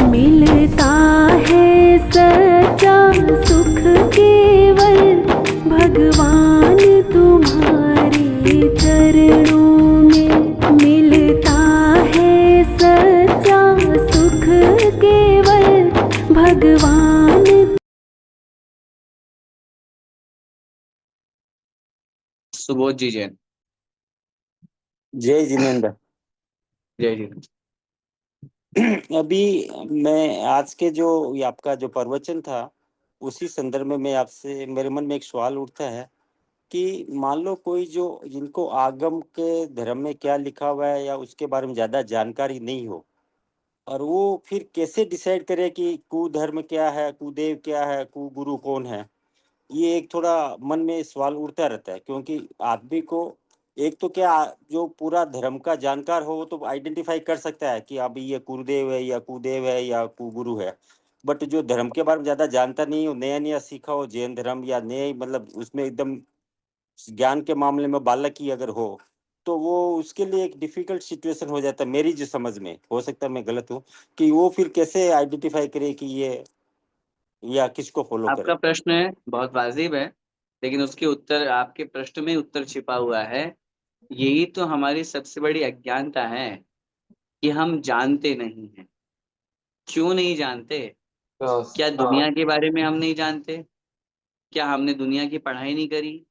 मिलता है सच्चा सुख केवल भगवान तुम्हारे चरणों में। मिलता है सच्चा सुख केवल भगवान। सुबोध जी जैन। जय जिनेन्द्र। जय जिनेन्द्र। अभी मैं आज के जो ये आपका जो प्रवचन था उसी संदर्भ में मैं आपसे, मेरे मन में एक सवाल उठता है कि मान लो कोई जो जिनको आगम के धर्म में क्या लिखा हुआ है या उसके बारे में ज़्यादा जानकारी नहीं हो, और वो फिर कैसे डिसाइड करे कि कुधर्म क्या है, कुदेव क्या है, कुगुरु कौन है। ये एक थोड़ा मन में सवाल उठता रहता है, क्योंकि आदमी को एक तो क्या, जो पूरा धर्म का जानकार हो वो तो आइडेंटिफाई कर सकता है कि अब ये कुलदेव है या कुदेव है या कुगुरु है। बट जो धर्म के बारे में ज्यादा जानता नहीं हो, नया नया सीखा हो जैन धर्म, या नए मतलब उसमें एकदम ज्ञान के मामले में बालक ही अगर हो, तो वो उसके लिए एक डिफिकल्ट सिचुएशन हो जाता है। मेरी जो समझ में, हो सकता है मैं गलत हूँ, कि वो फिर कैसे आइडेंटिफाई करे कि ये, या किसको फॉलो करे। आपका प्रश्न है बहुत वाजिब है, लेकिन उसके उत्तर, आपके प्रश्न में उत्तर छिपा हुआ है। यही तो हमारी सबसे बड़ी अज्ञानता है कि हम जानते नहीं हैं। क्यों नहीं जानते? क्या दुनिया के बारे में हम नहीं जानते? क्या हमने दुनिया की पढ़ाई नहीं करी?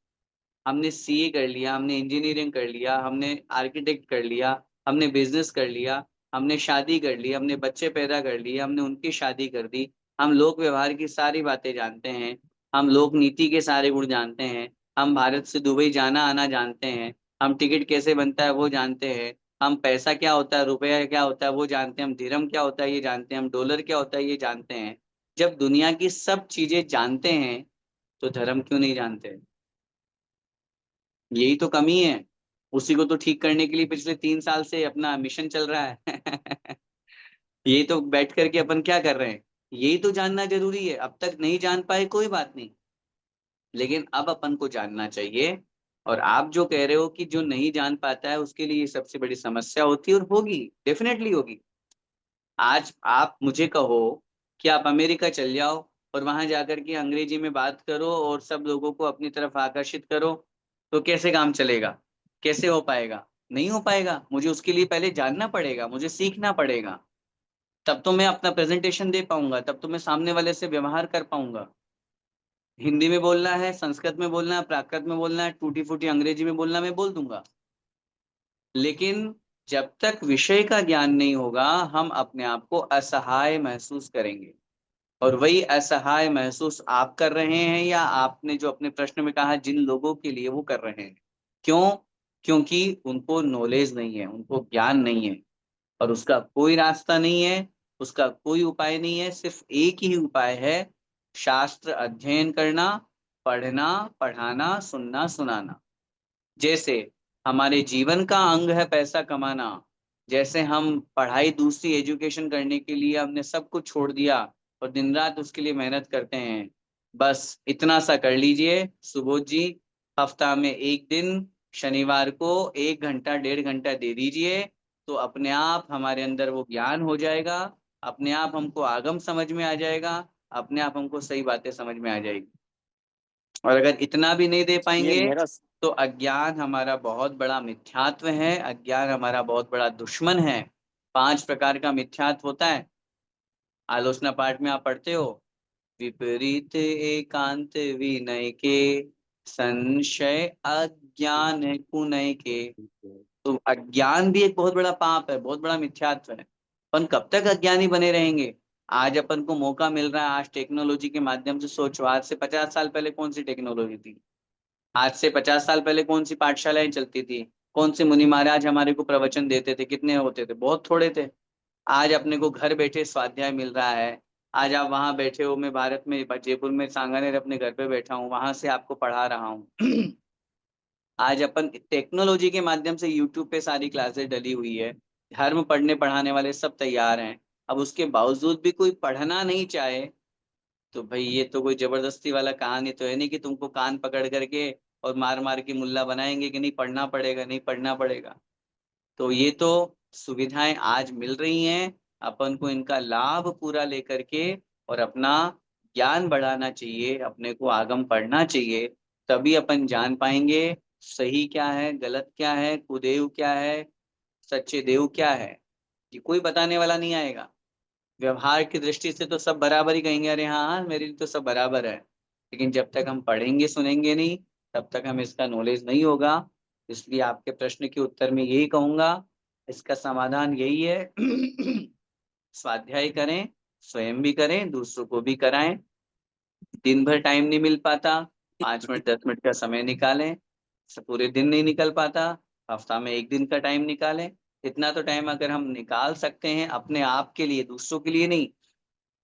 हमने सीए कर लिया, हमने इंजीनियरिंग कर लिया, हमने आर्किटेक्ट कर लिया, हमने बिजनेस कर लिया, हमने शादी कर ली, हमने बच्चे पैदा कर लिए, हमने उनकी शादी कर दी। हम लोक व्यवहार की सारी बातें जानते हैं। हम लोक नीति के सारे गुण जानते हैं। हम भारत से दुबई जाना आना जानते हैं। हम टिकट कैसे बनता है वो जानते हैं। हम पैसा क्या होता है, रुपया क्या होता है वो जानते हैं। हम दिरहम क्या होता है ये जानते हैं। हम डॉलर क्या होता है ये जानते हैं। जब दुनिया की सब चीजें जानते हैं तो धर्म क्यों नहीं जानते? यही तो कमी है। उसी को तो ठीक करने के लिए पिछले 3 साल से अपना मिशन चल रहा है। यही तो बैठ करके अपन क्या कर रहे हैं, यही तो जानना जरूरी है। अब तक नहीं जान पाए कोई बात नहीं, लेकिन अब अपन को जानना चाहिए। और आप जो कह रहे हो कि जो नहीं जान पाता है उसके लिए ये सबसे बड़ी समस्या होती है, और होगी, डेफिनेटली होगी। आज आप मुझे कहो कि आप अमेरिका चल जाओ और वहां जाकर के अंग्रेजी में बात करो और सब लोगों को अपनी तरफ आकर्षित करो, तो कैसे काम चलेगा? कैसे हो पाएगा? नहीं हो पाएगा। मुझे उसके लिए पहले जानना पड़ेगा, मुझे सीखना पड़ेगा। तब तो मैं अपना प्रेजेंटेशन दे पाऊंगा, तब तो मैं सामने वाले से व्यवहार कर पाऊंगा। हिंदी में बोलना है, संस्कृत में बोलना है, प्राकृत में बोलना है, टूटी फूटी अंग्रेजी में बोलना, मैं बोल दूंगा। लेकिन जब तक विषय का ज्ञान नहीं होगा हम अपने आप को असहाय महसूस करेंगे। और वही असहाय महसूस आप कर रहे हैं, या आपने जो अपने प्रश्न में कहा जिन लोगों के लिए, वो कर रहे हैं। क्यों? क्योंकि उनको नॉलेज नहीं है, उनको ज्ञान नहीं है। और उसका कोई रास्ता नहीं है, उसका कोई उपाय नहीं है। सिर्फ एक ही उपाय है, शास्त्र अध्ययन करना, पढ़ना, पढ़ाना, सुनना, सुनाना। जैसे हमारे जीवन का अंग है पैसा कमाना, जैसे हम पढ़ाई, दूसरी एजुकेशन करने के लिए हमने सब कुछ छोड़ दिया और दिन रात उसके लिए मेहनत करते हैं। बस इतना सा कर लीजिए सुबोध जी, हफ्ता में एक दिन, शनिवार को 1 घंटा 1.5 घंटा दे दीजिए, तो अपने आप हमारे अंदर वो ज्ञान हो जाएगा। अपने आप हमको आगम समझ में आ जाएगा। अपने आप हमको सही बातें समझ में आ जाएगी। और अगर इतना भी नहीं दे ये पाएंगे मेरा तो अज्ञान हमारा बहुत बड़ा मिथ्यात्व है, अज्ञान हमारा बहुत बड़ा दुश्मन है। 5 प्रकार का मिथ्यात्व होता है। आलोचना पाठ में आप पढ़ते हो, विपरीत एकांत विनय के, संशय अज्ञान कुनय के। तो अज्ञान भी एक बहुत बड़ा पाप है, बहुत बड़ा मिथ्यात्व है। अपन कब तक अज्ञानी बने रहेंगे? आज अपन को मौका मिल रहा है, आज टेक्नोलॉजी के माध्यम से सोचो, आज से 50 साल पहले कौन सी टेक्नोलॉजी थी? आज से 50 साल पहले कौन सी पाठशालाएं चलती थी? कौन से मुनि महाराज हमारे को प्रवचन देते थे? कितने होते थे? बहुत थोड़े थे। आज अपने को घर बैठे स्वाध्याय मिल रहा है। आज आप वहां बैठे हो, मैं भारत में जयपुर में सांगानेर अपने घर पे बैठा हूँ, वहां से आपको पढ़ा रहा हूँ। आज अपन टेक्नोलॉजी के माध्यम से यूट्यूब पे सारी क्लासेस डली हुई है। धर्म पढ़ने पढ़ाने वाले सब तैयार हैं। अब उसके बावजूद भी कोई पढ़ना नहीं चाहे, तो भाई ये तो कोई जबरदस्ती वाला कहानी तो है नहीं कि तुमको कान पकड़ करके और मार मार के मुल्ला बनाएंगे कि नहीं पढ़ना पड़ेगा, नहीं पढ़ना पड़ेगा। तो ये तो सुविधाएं आज मिल रही हैं, अपन को इनका लाभ पूरा लेकर के और अपना ज्ञान बढ़ाना चाहिए, अपने को आगम पढ़ना चाहिए, तभी अपन जान पाएंगे सही क्या है, गलत क्या है, कुदेव क्या है, सच्चे देव क्या है। ये कोई बताने वाला नहीं आएगा। व्यवहार की दृष्टि से तो सब बराबर ही कहेंगे, अरे हाँ हाँ मेरे लिए तो सब बराबर है, लेकिन जब तक हम पढ़ेंगे सुनेंगे नहीं तब तक हमें इसका नॉलेज नहीं होगा। इसलिए आपके प्रश्न के उत्तर में यही कहूंगा, इसका समाधान यही है स्वाध्याय करें, स्वयं भी करें, दूसरों को भी कराएं। दिन भर टाइम नहीं मिल पाता, 5 मिनट 10 मिनट का समय निकालें। पूरे दिन नहीं निकल पाता, हफ्ता में एक दिन का टाइम निकालें। इतना तो टाइम अगर हम निकाल सकते हैं अपने आप के लिए, दूसरों के लिए नहीं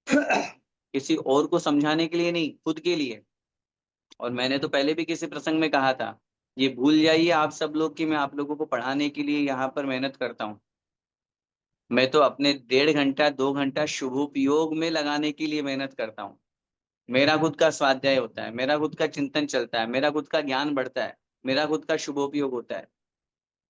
किसी और को समझाने के लिए नहीं, खुद के लिए। और मैंने तो पहले भी किसी प्रसंग में कहा था, ये भूल जाइए आप सब लोग कि मैं आप लोगों को पढ़ाने के लिए यहाँ पर मेहनत करता हूँ। मैं तो अपने 1.5 घंटा 2 घंटा शुभोपयोग में लगाने के लिए मेहनत करता हूँ। मेरा खुद का स्वाध्याय होता है, मेरा खुद का चिंतन चलता है, मेरा खुद का ज्ञान बढ़ता है, मेरा खुद का शुभोपयोग होता है।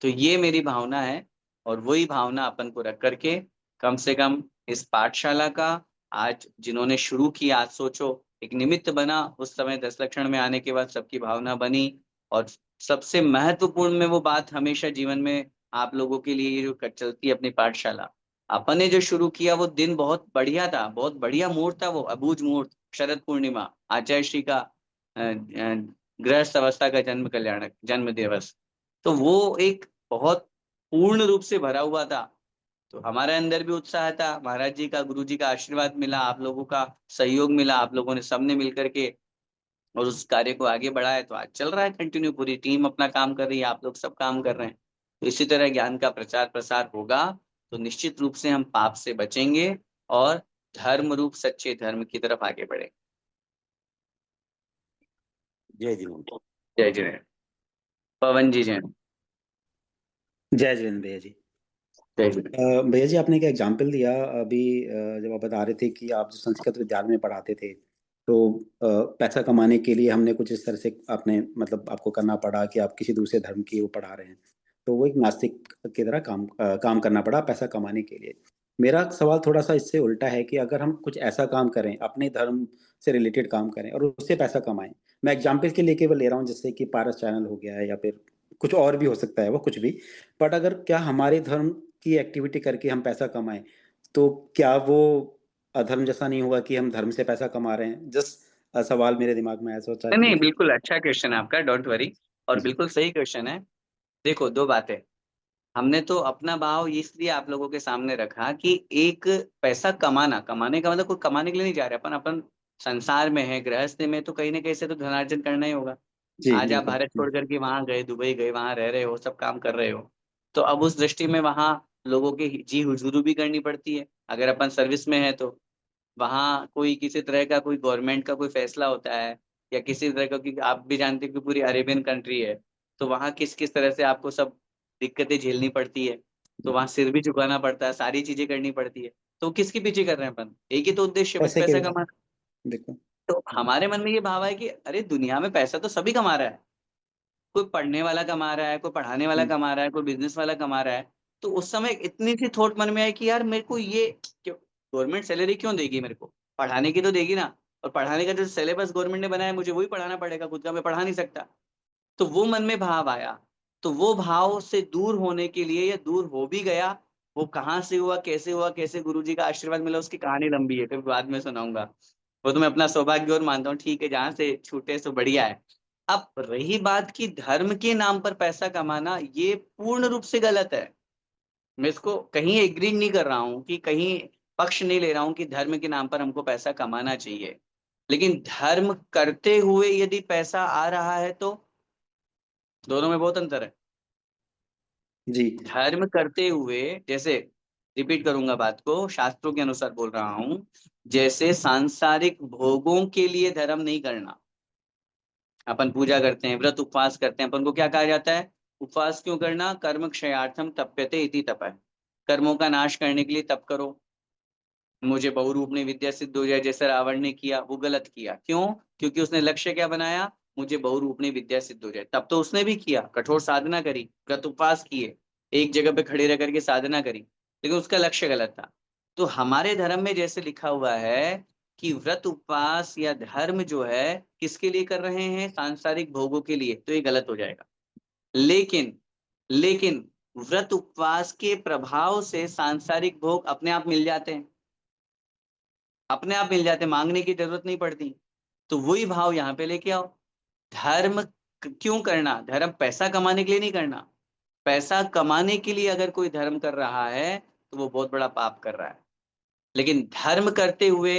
तो ये मेरी भावना है, और वही भावना अपन को रख करके कम से कम इस पाठशाला का आज जिन्होंने शुरू किया, आज सोचो एक निमित्त बना, उस समय 10 लक्षण में आने के बाद सबकी भावना बनी। और सबसे महत्वपूर्ण में वो बात हमेशा जीवन में आप लोगों के लिए ये जो चलती है अपनी पाठशाला, अपन ने जो शुरू किया वो दिन बहुत बढ़िया था, बहुत बढ़िया मुहूर्त था, वो अबूझ मुहूर्त, शरद पूर्णिमा, आचार्य श्री का गृहस्थ अवस्था का जन्म कल्याणक जन्म दिवस। तो वो एक बहुत पूर्ण रूप से भरा हुआ था। तो हमारे अंदर भी उत्साह था, महाराज जी का, गुरु जी का आशीर्वाद मिला, आप लोगों का सहयोग मिला, आप लोगों ने सबने मिलकर के और उस कार्य को आगे बढ़ाया। तो आज चल रहा है कंटिन्यू, पूरी टीम अपना काम कर रही है, आप लोग सब काम कर रहे हैं। तो इसी तरह ज्ञान का प्रचार प्रसार होगा तो निश्चित रूप से हम पाप से बचेंगे और धर्म रूप सच्चे धर्म की तरफ आगे बढ़ेंगे। जय जिनेन्द्र। जय जय पवन जी, जय जय जिनेन्द्र भैया जी। जय जय। भैया जी, आपने एक एग्जाम्पल दिया अभी, जब आप बता रहे थे कि आप जो संस्कृत विद्यालय में पढ़ाते थे, तो पैसा कमाने के लिए हमने कुछ इस तरह से आपने मतलब आपको करना पड़ा कि आप किसी दूसरे धर्म की वो पढ़ा रहे हैं, तो वो एक नास्तिक की तरह काम करना पड़ा पैसा कमाने के लिए। मेरा सवाल थोड़ा सा इससे उल्टा है कि अगर हम कुछ ऐसा काम करें, अपने धर्म से रिलेटेड काम करें और उससे पैसा कमाएं। मैं एग्जाम्पल के लिए केवल ले रहा हूँ, जैसे कि पारस चैनल हो गया है या फिर कुछ और भी हो सकता है, वो कुछ भी। बट अगर क्या हमारे धर्म की एक्टिविटी करके हम पैसा कमाएं, तो क्या वो अधर्म जैसा नहीं होगा कि हम धर्म से पैसा कमा रहे हैं? जस्ट सवाल मेरे दिमाग में आया, सोचा नहीं नहीं, कि बिल्कुल अच्छा क्वेश्चन है आपका, डोंट वरी। और जी बिल्कुल सही क्वेश्चन है। देखो, दो बातें, हमने तो अपना भाव इसलिए आप लोगों के सामने रखा कि एक पैसा कमाना, कमाने का मतलब कोई कमाने के लिए नहीं जा रहे अपन, अपन संसार में है, गृहस्थी में, तो कहीं ना कहीं से तो धनार्जन करना ही होगा। जी आज आप बिल्कुल। भारत छोड़ करके वहां गए, दुबई गए, वहां रह रहे हो, सब काम कर रहे हो, तो अब उस दृष्टि में वहां लोगों की जी हुजूरी भी करनी पड़ती है। अगर अपन सर्विस में है तो वहाँ कोई किसी तरह का कोई गवर्नमेंट का कोई फैसला होता है, या किसी तरह का, क्योंकि आप भी जानते हो कि पूरी अरेबियन कंट्री है, तो वहाँ किस किस तरह से आपको सब दिक्कतें झेलनी पड़ती है। तो वहाँ सिर भी झुकाना पड़ता है, सारी चीजें करनी पड़ती है। तो किसके पीछे कर रहे हैं अपन? एक ही तो उद्देश्य, बस पैसे के पैसा बिना कमाना। देखो। तो हमारे मन में ये भाव है कि अरे दुनिया में पैसा तो सभी कमा रहा है, कोई पढ़ने वाला कमा रहा है, कोई पढ़ाने वाला हम्म, कमा रहा है, कोई बिजनेस वाला कमा रहा है। तो उस समय इतनी सी थॉट मन में आई कि यार मेरे को ये क्यों, गवर्नमेंट सैलरी क्यों देगी मेरे को? पढ़ाने की तो देगी ना, और पढ़ाने का जो सिलेबस गवर्नमेंट ने बनाया है मुझे वही पढ़ाना पड़ेगा, खुद का मैं पढ़ा नहीं सकता। तो वो मन में भाव आया। तो वो भाव से दूर होने के लिए, या दूर हो भी गया, वो कहाँ से हुआ, कैसे गुरुजी का आशीर्वाद मिला, उसकी कहानी लंबी है, फिर बाद में सुनाऊंगा। वो तो मैं अपना सौभाग्य और मानता हूँ, ठीक है, जहां से छूटे सो बढ़िया है। अब रही बात की धर्म के नाम पर पैसा कमाना, ये पूर्ण रूप से गलत है। मैं इसको कहीं एग्री नहीं कर रहा हूँ, कि कहीं पक्ष नहीं ले रहा हूँ कि धर्म के नाम पर हमको पैसा कमाना चाहिए, लेकिन धर्म करते हुए यदि पैसा आ रहा है तो दोनों में बहुत अंतर है। जी धर्म करते हुए, जैसे, रिपीट करूंगा बात को, शास्त्रों के अनुसार बोल रहा हूं, जैसे सांसारिक भोगों के लिए धर्म नहीं करना। अपन पूजा करते हैं, व्रत उपवास करते हैं, अपन को क्या कहा जाता है? उपवास क्यों करना? कर्म क्षयार्थम तप्यते इति तप है, कर्मों का नाश करने के लिए तप करो। मुझे बहुरूप में विद्या सिद्ध हो जाए, जैसे रावण ने किया, वो गलत किया। क्यों? क्योंकि उसने लक्ष्य क्या बनाया? मुझे बहुरूप में विद्या सिद्ध हो जाए। तब तो उसने भी किया, कठोर साधना करी, व्रत उपवास किए, एक जगह पे खड़े रह करके साधना करी, लेकिन उसका लक्ष्य गलत था। तो हमारे धर्म में जैसे लिखा हुआ है कि व्रत उपवास या धर्म जो है किसके लिए कर रहे हैं, सांसारिक भोगों के लिए, तो ये गलत हो जाएगा। लेकिन व्रत उपवास के प्रभाव से सांसारिक भोग अपने आप मिल जाते हैं, अपने आप मिल जाते हैं, मांगने की जरूरत नहीं पड़ती। तो वही भाव यहाँ पे लेके आओ। धर्म क्यों करना? धर्म पैसा कमाने के लिए नहीं करना। पैसा कमाने के लिए अगर कोई धर्म कर रहा है तो वो बहुत बड़ा पाप कर रहा है। लेकिन धर्म करते हुए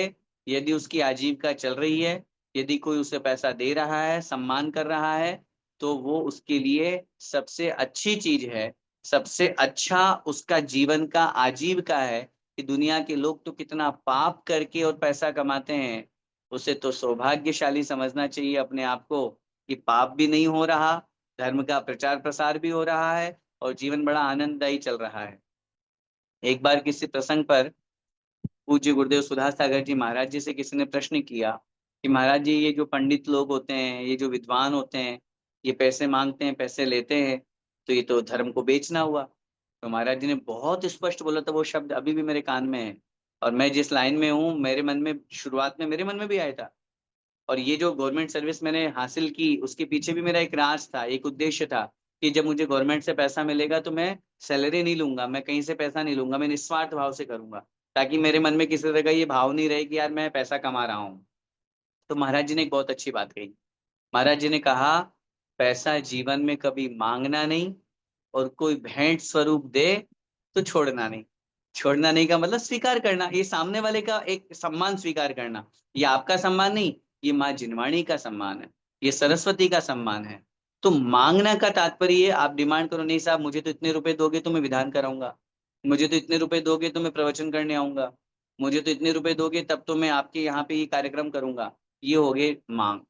यदि उसकी आजीविका चल रही है, यदि कोई उसे पैसा दे रहा है, सम्मान कर रहा है, तो वो उसके लिए सबसे अच्छी चीज है, सबसे अच्छा उसका जीवन का आजीविका है। कि दुनिया के लोग तो कितना पाप करके और पैसा कमाते हैं, उसे तो सौभाग्यशाली समझना चाहिए अपने आप को कि पाप भी नहीं हो रहा, धर्म का प्रचार प्रसार भी हो रहा है और जीवन बड़ा आनंददायी चल रहा है। एक बार किसी प्रसंग पर पूज्य गुरुदेव सुधा सागर जी महाराज जी से किसी ने प्रश्न किया कि महाराज जी, ये जो पंडित लोग होते हैं, ये जो विद्वान होते हैं, ये पैसे मांगते हैं, पैसे लेते हैं, तो ये तो धर्म को बेचना हुआ। तो महाराज जी ने बहुत स्पष्ट बोला था, वो शब्द अभी भी मेरे कान में है। और मैं जिस लाइन में हूँ, मेरे मन में शुरुआत में मेरे मन में भी आया था। और ये जो गवर्नमेंट सर्विस मैंने हासिल की, उसके पीछे भी मेरा एक राज था, एक उद्देश्य था कि जब मुझे गवर्नमेंट से पैसा मिलेगा तो मैं सैलरी नहीं लूंगा, मैं कहीं से पैसा नहीं लूंगा, मैं निस्वार्थ भाव से करूंगा, ताकि मेरे मन में किसी तरह का ये भाव नहीं रहे कि यार मैं पैसा कमा रहा हूँ। तो महाराज जी ने एक बहुत अच्छी बात कही। महाराज जी ने कहा, पैसा जीवन में कभी मांगना नहीं, और कोई भेंट स्वरूप दे तो छोड़ना नहीं। छोड़ना नहीं का मतलब स्वीकार करना, ये सामने वाले का एक सम्मान स्वीकार करना। ये आपका सम्मान नहीं, ये माँ जिनवाणी का सम्मान है, ये सरस्वती का सम्मान है। तो मांगना का तात्पर्य ये, आप डिमांड करो, नहीं साहब मुझे तो इतने रुपए दोगे तो मैं विधान कराऊंगा, मुझे तो इतने रुपए दोगे तो मैं प्रवचन करने आऊंगा, मुझे तो इतने रुपए दोगे तब तो मैं आपके यहाँ पे ये कार्यक्रम करूंगा। ये हो गए मांग,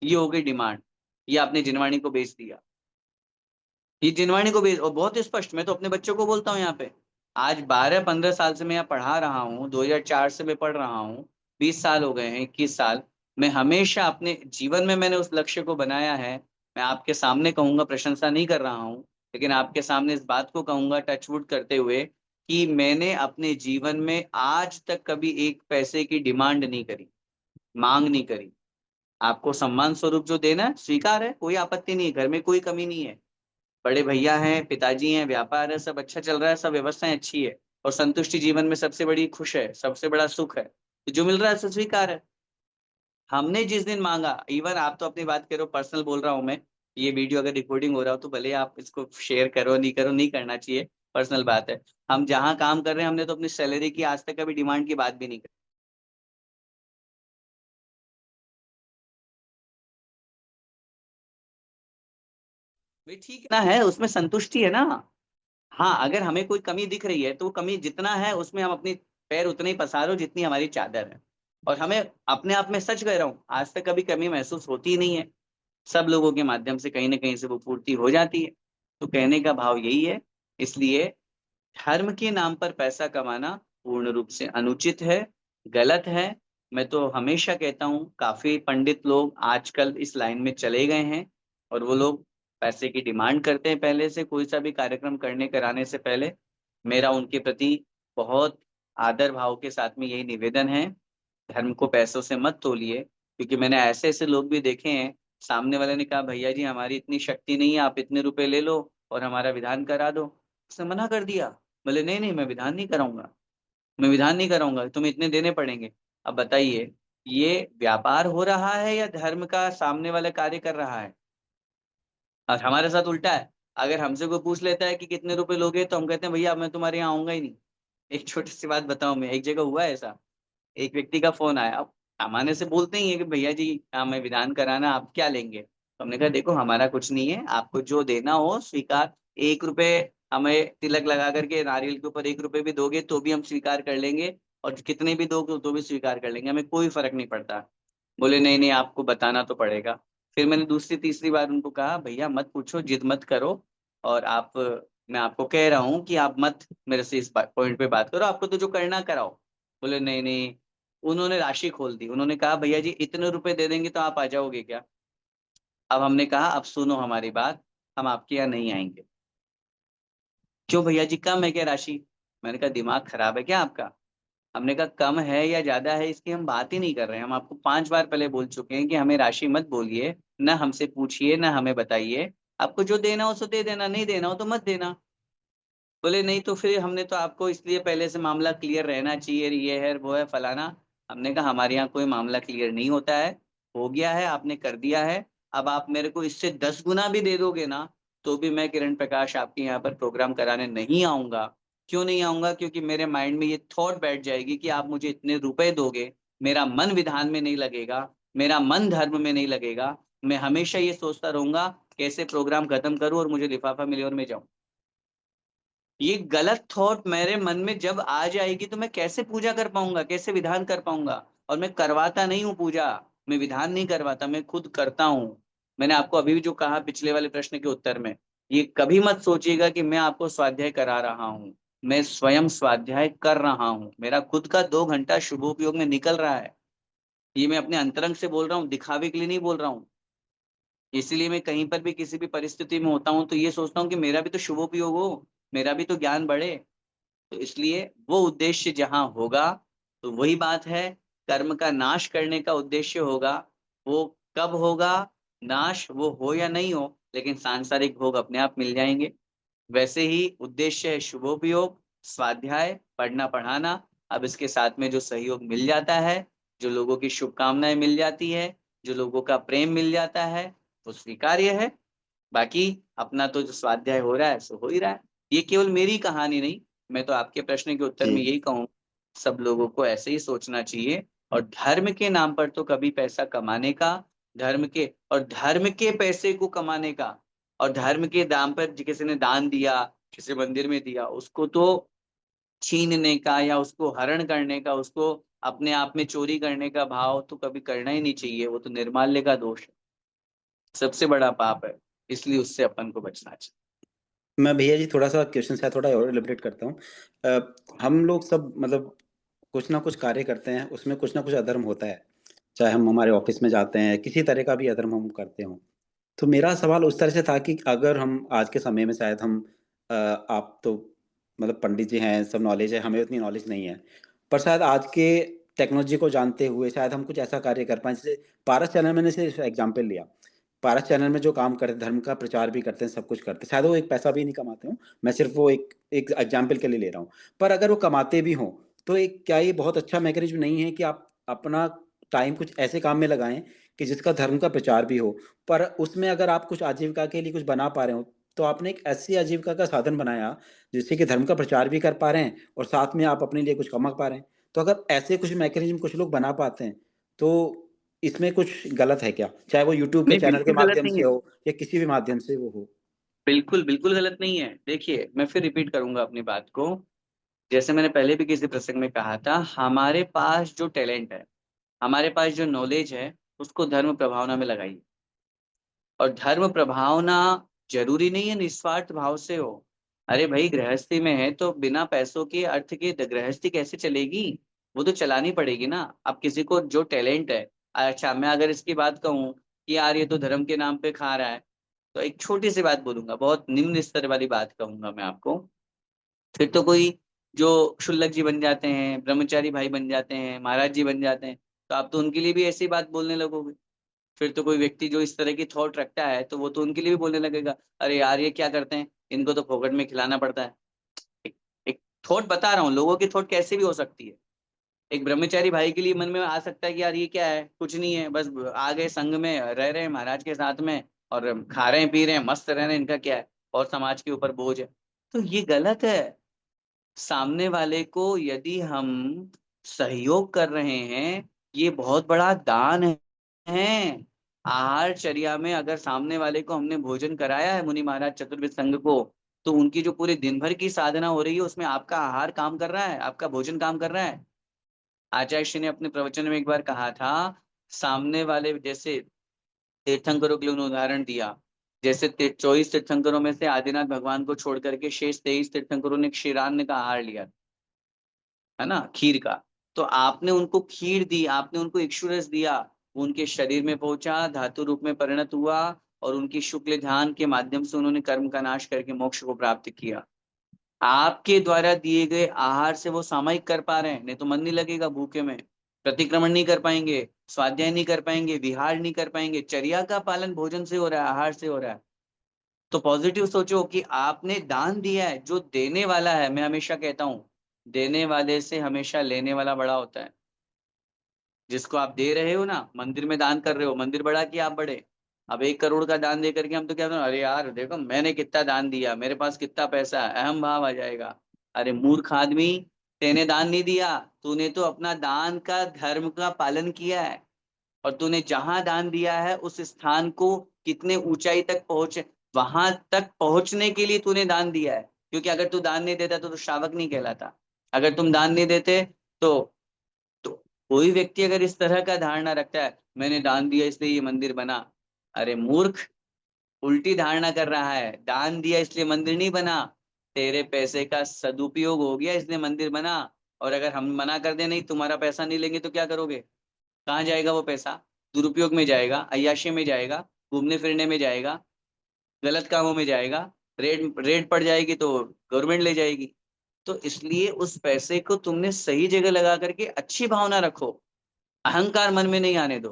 ये हो गई डिमांड, ये आपने जिनवाणी को बेच दिया। ये जिनवाणी को भी, और बहुत स्पष्ट, मैं तो अपने बच्चों को बोलता हूँ यहाँ पे। आज 12-15 साल से मैं यहाँ पढ़ा रहा हूँ, 2004 से मैं पढ़ रहा हूँ, 20 साल हो गए हैं, 21 साल। मैं हमेशा अपने जीवन में मैंने उस लक्ष्य को बनाया है। मैं आपके सामने कहूंगा, प्रशंसा नहीं कर रहा हूँ, लेकिन आपके सामने इस बात को कहूंगा टचवुड करते हुए कि मैंने अपने जीवन में आज तक कभी एक पैसे की डिमांड नहीं करी, मांग नहीं करी। आपको सम्मान स्वरूप जो देना है स्वीकार है, कोई आपत्ति नहीं है, घर में कोई कमी नहीं है, बड़े भैया हैं, पिताजी हैं, व्यापार है, सब अच्छा चल रहा है, सब व्यवस्थाएं अच्छी है, और संतुष्टि जीवन में सबसे बड़ी खुश है, सबसे बड़ा सुख है। तो जो मिल रहा है स्वीकार है। हमने जिस दिन मांगा, इवन आप तो अपनी बात करो, पर्सनल बोल रहा हूं मैं, ये वीडियो अगर रिकॉर्डिंग हो रहा हो तो भले आप इसको शेयर करो, नहीं करो, नहीं करना चाहिए, पर्सनल बात है। हम जहाँ काम कर रहे हैं, हमने तो अपनी सैलरी की आज तक कभी डिमांड की बात भी नहीं करी। भाई ठीक ना है, उसमें संतुष्टि है ना। हाँ, अगर हमें कोई कमी दिख रही है तो वो कमी जितना है उसमें हम अपनी पैर उतने ही पसारो जितनी हमारी चादर है। और हमें अपने आप में, सच कह रहा हूँ, आज तक कभी कमी महसूस होती ही नहीं है। सब लोगों के माध्यम से कहीं ना कहीं से वो पूर्ति हो जाती है। तो कहने का भाव यही है। इसलिए धर्म के नाम पर पैसा कमाना पूर्ण रूप से अनुचित है, गलत है। मैं तो हमेशा कहता हूँ, काफी पंडित लोग आजकल इस लाइन में चले गए हैं, और वो लोग पैसे की डिमांड करते हैं पहले से, कोई सा भी कार्यक्रम करने कराने से पहले। मेरा उनके प्रति बहुत आदर भाव के साथ में यही निवेदन है, धर्म को पैसों से मत तोलिए। क्योंकि मैंने ऐसे ऐसे लोग भी देखे हैं, सामने वाले ने कहा भैया जी हमारी इतनी शक्ति नहीं है, आप इतने रुपए ले लो और हमारा विधान करा दो। उसने मना कर दिया, बोले नहीं नहीं, मैं विधान नहीं कराऊंगा, मैं विधान नहीं कराऊंगा, तुम्हें इतने देने पड़ेंगे। अब बताइए, ये व्यापार हो रहा है या धर्म का सामने वाला कार्य कर रहा है? और हमारे साथ उल्टा है। अगर हमसे कोई पूछ लेता है कि कितने रुपए लोगे, तो हम कहते हैं भैया मैं तुम्हारे यहाँ आऊंगा ही नहीं। एक छोटी सी बात बताऊं, मैं एक जगह हुआ है ऐसा, एक व्यक्ति का फोन आया। अब सामान्य से बोलते ही है कि भैया जी हमें विधान कराना, आप क्या लेंगे? तो हमने कहा देखो हमारा कुछ नहीं है, आपको जो देना हो स्वीकार। 1 रुपए हमें तिलक लगा करके नारियल के ऊपर 1 रुपए भी दोगे तो भी हम स्वीकार कर लेंगे, और कितने भी दोगे तो भी स्वीकार कर लेंगे, हमें कोई फर्क नहीं पड़ता। बोले नहीं नहीं, आपको बताना तो पड़ेगा। फिर मैंने दूसरी तीसरी बार उनको कहा भैया मत पूछो, जिद मत करो, और आप, मैं आपको कह रहा हूँ कि आप मत मेरे से इस पॉइंट पे बात करो, आपको तो जो करना कराओ। बोले नहीं नहीं। उन्होंने राशि खोल दी, उन्होंने कहा भैया जी इतने रुपए दे देंगे तो आप आ जाओगे क्या? अब हमने कहा अब सुनो हमारी बात, हम आपके यहाँ नहीं आएंगे। क्यों भैया जी, कम है क्या राशि? मैंने कहा दिमाग खराब है क्या आपका? हमने कहा कम है या ज्यादा है इसकी हम बात ही नहीं कर रहे हैं। हम आपको 5 बार पहले बोल चुके हैं कि हमें राशि मत बोलिए, ना हमसे पूछिए, ना हमें बताइए। आपको जो देना हो सो दे देना, नहीं देना हो तो मत देना। बोले नहीं तो फिर हमने तो आपको इसलिए पहले से मामला क्लियर रहना चाहिए, ये है वो है फलाना। हमने कहा हमारे यहाँ कोई मामला क्लियर नहीं होता है, हो गया है, आपने कर दिया है। अब आप मेरे को इससे 10 गुना भी दे दोगे ना, तो भी मैं किरण प्रकाश आपके यहाँ पर प्रोग्राम कराने नहीं आऊंगा। क्यों नहीं आऊंगा? क्योंकि मेरे माइंड में ये थॉट बैठ जाएगी कि आप मुझे इतने रुपए दोगे, मेरा मन विधान में नहीं लगेगा, मेरा मन धर्म में नहीं लगेगा। मैं हमेशा ये सोचता रहूंगा कैसे प्रोग्राम खत्म करूं और मुझे लिफाफा मिले और मैं जाऊं। ये गलत थॉट मेरे मन में जब आ जाएगी तो मैं कैसे पूजा कर पाऊंगा, कैसे विधान कर पाऊंगा? और मैं करवाता नहीं हूँ पूजा, मैं विधान नहीं करवाता, मैं खुद करता हूँ। मैंने आपको अभी भी जो कहा पिछले वाले प्रश्न के उत्तर में, ये कभी मत सोचिएगा कि मैं आपको स्वाध्याय करा रहा हूँ। मैं स्वयं स्वाध्याय कर रहा हूँ, मेरा खुद का 2 घंटा शुभोपयोग में निकल रहा है। ये मैं अपने अंतरंग से बोल रहा हूँ, दिखावे के लिए नहीं बोल रहा हूँ। इसलिए मैं कहीं पर भी किसी भी परिस्थिति में होता हूँ तो ये सोचता हूँ कि मेरा भी तो शुभोपयोग हो, मेरा भी तो ज्ञान बढ़े। तो इसलिए वो उद्देश्य जहां होगा, तो वही बात है, कर्म का नाश करने का उद्देश्य होगा। वो कब होगा नाश, वो हो या नहीं हो, लेकिन सांसारिक भोग अपने आप मिल जाएंगे। वैसे ही उद्देश्य है शुभोपयोग, स्वाध्याय, पढ़ना पढ़ाना। अब इसके साथ में जो सहयोग मिल जाता है, जो लोगों की शुभकामनाएं मिल जाती है, जो लोगों का प्रेम मिल जाता है, वो स्वीकार्य है। बाकी अपना तो जो स्वाध्याय हो रहा है सो हो ही रहा है। ये केवल मेरी कहानी नहीं, मैं तो आपके प्रश्न के उत्तर में जी यही कहूँ, सब लोगों को ऐसे ही सोचना चाहिए। और धर्म के नाम पर तो कभी पैसा कमाने का, धर्म के पैसे को कमाने का, और धर्म के दाम पर किसी ने दान दिया, किसी मंदिर में दिया, उसको तो छीनने का या उसको हरण करने का, उसको अपने आप में चोरी करने का भाव तो कभी करना ही नहीं चाहिए। वो तो निर्माल्य का दोष है, सबसे बड़ा पाप है। इसलिए उससे अपन को बचना चाहिए। मैं भैया जी थोड़ा-सा क्वेश्चन शायद थोड़ा और एलाबोरेट करता हूँ। हम लोग सब मतलब कुछ ना कुछ कार्य करते हैं, उसमें कुछ ना कुछ अधर्म होता है। चाहे हम हमारे ऑफ़िस में जाते हैं, किसी तरह का भी अधर्म हम करते हों। तो मेरा सवाल उस तरह से था कि अगर हम आज के समय में शायद हम आप तो मतलब पंडित जी हैं, सब नॉलेज है, हमें उतनी नॉलेज नहीं है। पर शायद आज के टेक्नोलॉजी को जानते हुए शायद हम कुछ ऐसा कार्य कर पाएँ, जैसे पारस चैनल मैंने सिर्फ एग्ज़ाम्पल लिया। पारस चैनल में जो काम करते हैं, धर्म का प्रचार भी करते हैं, सब कुछ करते हैं। शायद वो एक पैसा भी नहीं कमाते हों, मैं सिर्फ वो एक एक एग्ज़ाम्पल के लिए ले रहा हूँ। पर अगर वो कमाते भी हों, तो एक क्या ये बहुत अच्छा मैकेनिज़्म नहीं है कि आप अपना टाइम कुछ ऐसे काम में लगाएँ कि जिसका धर्म का प्रचार भी हो, पर उसमें अगर आप कुछ आजीविका के लिए कुछ बना पा रहे हो, तो आपने एक ऐसी आजीविका का साधन बनाया, जिससे कि धर्म का प्रचार भी कर पा रहे हैं और साथ में आप अपने लिए कुछ कमा पा रहे हैं। तो अगर ऐसे कुछ मैकेनिज़्म कुछ लोग बना पाते हैं, तो इसमें कुछ गलत है क्या? चाहे वो यूट्यूब के नहीं, चैनल के बिल्कुल गलत माध्यम नहीं से है। हो या किसी भी माध्यम से वो हो। बिल्कुल बिल्कुल गलत नहीं है। देखिए, मैं फिर रिपीट करूंगा अपनी बात को। जैसे मैंने पहले भी किसी प्रसंग में कहा था, हमारे पास जो टैलेंट है, हमारे पास जो नॉलेज है, उसको धर्म प्रभावना में लगाइए। और धर्म प्रभावना जरूरी नहीं है निस्वार्थ भाव से हो। अरे भाई, गृहस्थी में है तो बिना पैसों के अर्थ के गृहस्थी कैसे चलेगी? वो तो चलानी पड़ेगी ना। अब किसी को जो टैलेंट है, अच्छा मैं अगर इसकी बात कहूँ कि यार ये तो धर्म के नाम पे खा रहा है, तो एक छोटी सी बात बोलूंगा, बहुत निम्न स्तर वाली बात कहूंगा मैं आपको। फिर तो कोई जो क्षुल्लक जी बन जाते हैं, ब्रह्मचारी भाई बन जाते हैं, महाराज जी बन जाते हैं, तो आप तो उनके लिए भी ऐसी बात बोलने लगोगे। फिर तो कोई व्यक्ति जो इस तरह की थॉट रखता है, तो वो तो उनके लिए भी बोलने लगेगा, अरे यार ये क्या करते हैं, इनको तो फोकट में खिलाना पड़ता है। एक, एक थॉट बता रहा हूँ, लोगों की थॉट कैसे भी हो सकती है। एक ब्रह्मचारी भाई के लिए मन में आ सकता है कि यार ये क्या है, कुछ नहीं है, बस आ गए संघ में, रह रहे हैं महाराज के साथ में, और खा रहे हैं पी रहे हैं, मस्त रह रहे हैं, इनका क्या है, और समाज के ऊपर बोझ है। तो ये गलत है। सामने वाले को यदि हम सहयोग कर रहे हैं, ये बहुत बड़ा दान है। आहार चर्या में अगर सामने वाले को हमने भोजन कराया है, मुनि महाराज चतुर्विद संघ को, तो उनकी जो पूरे दिन भर की साधना हो रही है, उसमें आपका आहार काम कर रहा है, आपका भोजन काम कर रहा है। आचार्य श्री ने अपने प्रवचन में एक बार कहा था, सामने वाले जैसे तीर्थंकरों के लिए उन्होंने उदाहरण दिया, जैसे 24 तीर्थंकरों में से आदिनाथ भगवान को छोड़ करके शेष 23 तीर्थंकरों ने क्षीरान्न का आहार लिया, है ना, खीर का। तो आपने उनको खीर दी, आपने उनको इक्षुरस दिया, वो उनके शरीर में पहुंचा, धातु रूप में परिणत हुआ, और उनकी शुक्ल ध्यान के माध्यम से उन्होंने कर्म का नाश करके मोक्ष को प्राप्त किया। आपके द्वारा दिए गए आहार से वो सामयिक कर पा रहे हैं, नहीं तो मन नहीं लगेगा भूखे में, प्रतिक्रमण नहीं कर पाएंगे, स्वाध्याय नहीं कर पाएंगे, विहार नहीं कर पाएंगे। चर्या का पालन भोजन से हो रहा है, आहार से हो रहा है। तो पॉजिटिव सोचो कि आपने दान दिया है। जो देने वाला है, मैं हमेशा कहता हूं, देने वाले से हमेशा लेने वाला बड़ा होता है। जिसको आप दे रहे हो ना, मंदिर में दान कर रहे हो, मंदिर बड़ा कि आप बड़े। अब 1 करोड़ का दान दे करके हम तो क्या करें, अरे यार देखो मैंने कितना दान दिया, मेरे पास कितना पैसा है, अहम भाव आ जाएगा। अरे मूर्ख आदमी, तेने दान नहीं दिया, तूने तो अपना दान का धर्म का पालन किया है। और तूने जहां दान दिया है उस स्थान को कितने ऊंचाई तक पहुंचे, वहां तक पहुंचने के लिए तूने दान दिया है। क्योंकि अगर तू दान नहीं देता तो श्रावक नहीं कहलाता। अगर तुम दान नहीं देते तो तो कोई व्यक्ति अगर इस तरह का धारणा रखता है, मैंने दान दिया इसलिए ये मंदिर बना, अरे मूर्ख, उल्टी धारणा कर रहा है। दान दिया इसलिए मंदिर नहीं बना, तेरे पैसे का सदुपयोग हो गया इसलिए मंदिर बना। और अगर हम मना कर दे नहीं तुम्हारा पैसा नहीं लेंगे तो क्या करोगे? कहाँ जाएगा वो पैसा? दुरुपयोग में जाएगा, अय्याशी में जाएगा, घूमने फिरने में जाएगा, गलत कामों में जाएगा। रेड रेड पड़ जाएगी तो गवर्नमेंट ले जाएगी। तो इसलिए उस पैसे को तुमने सही जगह लगा करके अच्छी भावना रखो, अहंकार मन में नहीं आने दो।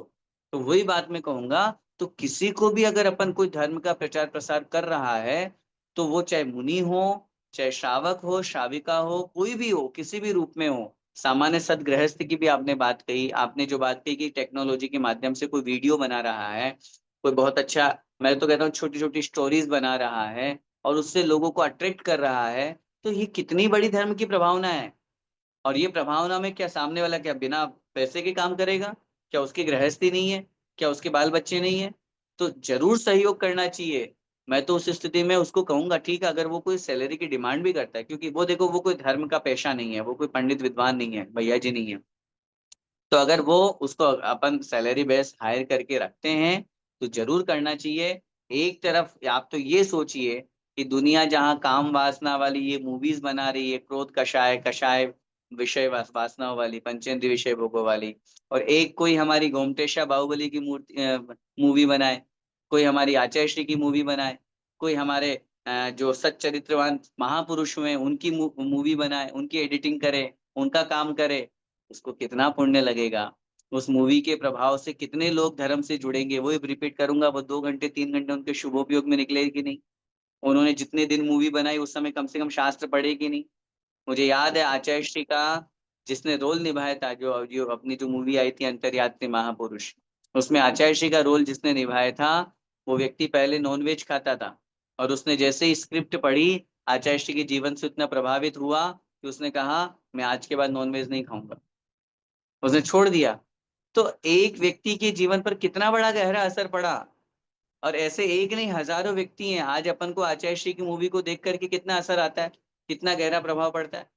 तो वही बात मैं कहूंगा, तो किसी को भी अगर अपन कोई धर्म का प्रचार प्रसार कर रहा है, तो वो चाहे मुनि हो, चाहे श्रावक हो, श्राविका हो, कोई भी हो, किसी भी रूप में हो। सामान्य सदगृहस्थ की भी आपने बात कही, आपने जो बात कही कि टेक्नोलॉजी के माध्यम से कोई वीडियो बना रहा है, कोई बहुत अच्छा, मैं तो कहता हूँ छोटी छोटी स्टोरीज बना रहा है और उससे लोगों को अट्रैक्ट कर रहा है, तो ये कितनी बड़ी धर्म की प्रभावना है। और ये प्रभावना में क्या सामने वाला क्या बिना पैसे के काम करेगा? क्या उसकी गृहस्थी नहीं है? क्या उसके बाल बच्चे नहीं है? तो जरूर सहयोग करना चाहिए। मैं तो उस स्थिति में उसको कहूंगा ठीक है, अगर वो कोई सैलरी की डिमांड भी करता है, क्योंकि वो देखो वो कोई धर्म का पेशा नहीं है, वो कोई पंडित विद्वान नहीं है, भैया जी नहीं है। तो अगर वो उसको अपन सैलरी बेस हायर करके रखते हैं तो जरूर करना चाहिए। एक तरफ आप तो ये सोचिए कि दुनिया जहां काम वासना वाली ये मूवीज बना रही है, क्रोध कषाय, कषाय विषय वासनाओं वाली, पंचेंद्रिय विषय भोगों वाली, और एक कोई हमारी गोमटेशा बाहुबली की मूर्ति मूवी बनाए, कोई हमारी आचार्य श्री की मूवी बनाए, कोई हमारे जो सच्चरित्रवान महापुरुष हुए उनकी मूवी बनाए, उनकी एडिटिंग करे, उनका काम करे, उसको कितना पुण्य लगेगा। उस मूवी के प्रभाव से कितने लोग धर्म से जुड़ेंगे। वही रिपीट करूंगा, वो 2 घंटे 3 घंटे उनके शुभोपयोग में निकले कि नहीं? उन्होंने जितने दिन मूवी बनाई उस समय कम से कम शास्त्र पढ़े कि नहीं? मुझे याद है आचार्य श्री का जिसने रोल निभाया था, जो जो अपनी जो मूवी आई थी अंतर्यात्री महापुरुष, उसमें आचार्य श्री का रोल जिसने निभाया था, वो व्यक्ति पहले नॉनवेज खाता था। और उसने जैसे ही स्क्रिप्ट पढ़ी, आचार्य श्री के जीवन से उतना प्रभावित हुआ कि उसने कहा मैं आज के बाद नॉनवेज नहीं खाऊंगा, उसने छोड़ दिया। तो एक व्यक्ति के जीवन पर कितना बड़ा गहरा असर पड़ा। और ऐसे एक नहीं हजारों व्यक्ति हैं। आज अपन को आचार्य श्री की मूवी को देख करके कितना असर आता है, कितना गहरा प्रभाव पड़ता है।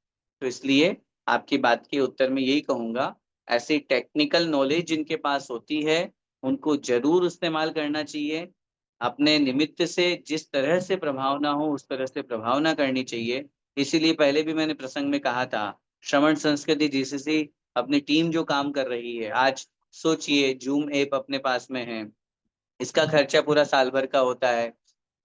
तो इसलिए आपकी बात के उत्तर में यही कहूंगा, ऐसी टेक्निकल नॉलेज जिनके पास होती है उनको जरूर इस्तेमाल करना चाहिए। अपने निमित्त से जिस तरह से प्रभावना हो उस तरह से प्रभावना करनी चाहिए। इसीलिए पहले भी मैंने प्रसंग में कहा था, श्रवण संस्कृति जीसीसी अपनी टीम जो काम कर रही है, आज सोचिए जूम ऐप अपने पास में है, इसका खर्चा पूरा साल भर का होता है।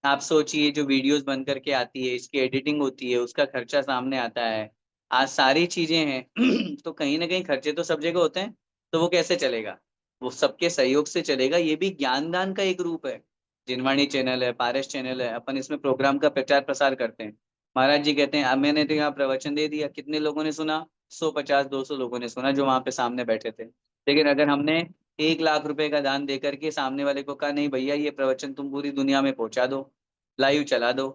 आप सोचिए जो वीडियोस बन करके आती है, इसकी एडिटिंग होती है, उसका खर्चा सामने आता है। आज सारी चीजें हैं तो कहीं ना कहीं खर्चे तो सब जगह होते हैं। तो वो कैसे चलेगा? वो सबके सहयोग से चलेगा। ये भी ज्ञानदान का एक रूप है। जिनवाणी चैनल है, पारस चैनल है, अपन इसमें प्रोग्राम का प्रचार प्रसार करते हैं। महाराज जी कहते हैं अब मैंने तो यहाँ प्रवचन दे दिया, कितने लोगों ने सुना? 150 200 लोगों ने सुना जो वहां पे सामने बैठे थे। लेकिन अगर हमने 1 लाख रुपए का दान दे करके सामने वाले को कहा नहीं भैया ये प्रवचन तुम पूरी दुनिया में पहुंचा दो, लाइव चला दो,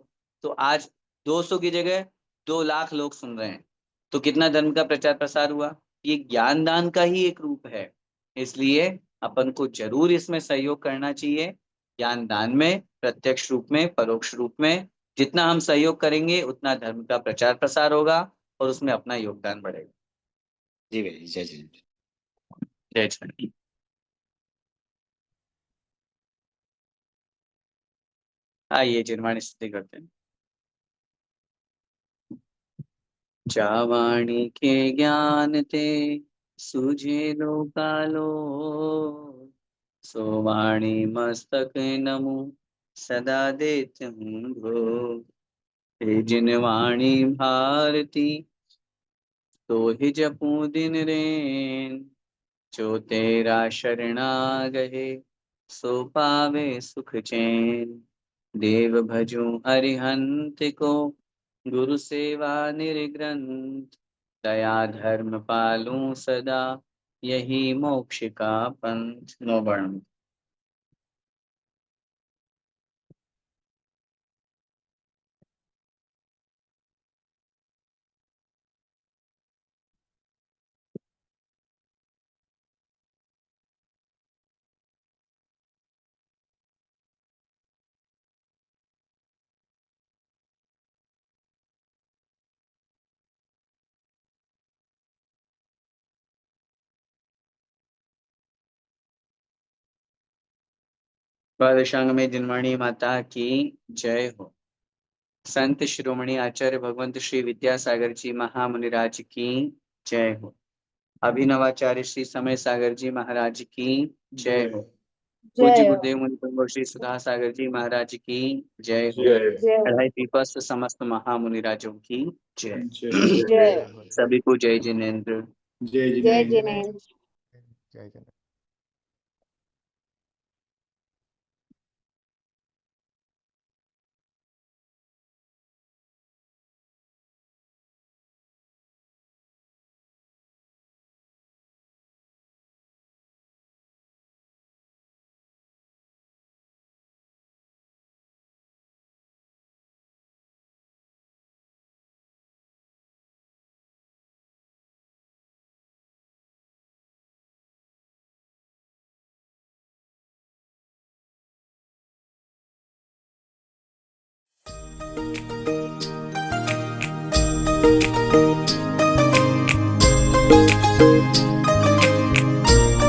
तो आज 200 की जगह 2 लाख लोग सुन रहे हैं। तो कितना धर्म का प्रचार प्रसार हुआ? ये ज्ञान दान का ही एक रूप है। इसलिए अपन को जरूर इसमें सहयोग करना चाहिए। ज्ञान दान में प्रत्यक्ष रूप में, परोक्ष रूप में जितना हम सहयोग करेंगे उतना धर्म का प्रचार प्रसार होगा और उसमें अपना योगदान बढ़ेगा। जी भाई, जय जय। जय श्री। आइए जिनवाणी स्तुति करते हैं। जावाणी के ज्ञान ते सूझे लोकालो, सोवाणी मस्तक नमु सदा देत हूँ भो। हे जिन वाणी भारती तो ही जपू दिन रैन, जो तेरा शरणा गहे सो पावे सुख चैन। देव भजू अरिहंत को गुरु सेवा निर्ग्रंथ, दया धर्म पालूं सदा यही मोक्ष का पंथ। नो वर्ण। द्वादशांग में जिनवाणी माता की जय हो। संत शिरोमणि आचार्य भगवंत श्री विद्यासागर जी महामुनिराज की जय हो। अभिनवाचार्य श्री समय सागर जी महाराज की जय हो। पूज्य जय हो। गुरुदेव मुनि प्रमुख श्री सुधा सागर जी महाराज की जय हो। जय हो। अढ़ाई पीपस्त समस्त महामुनिराजों की जय। जय हो। सभी को जय जिनेन्द्र। जय जिनेन्द्र। जय जय।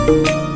thank you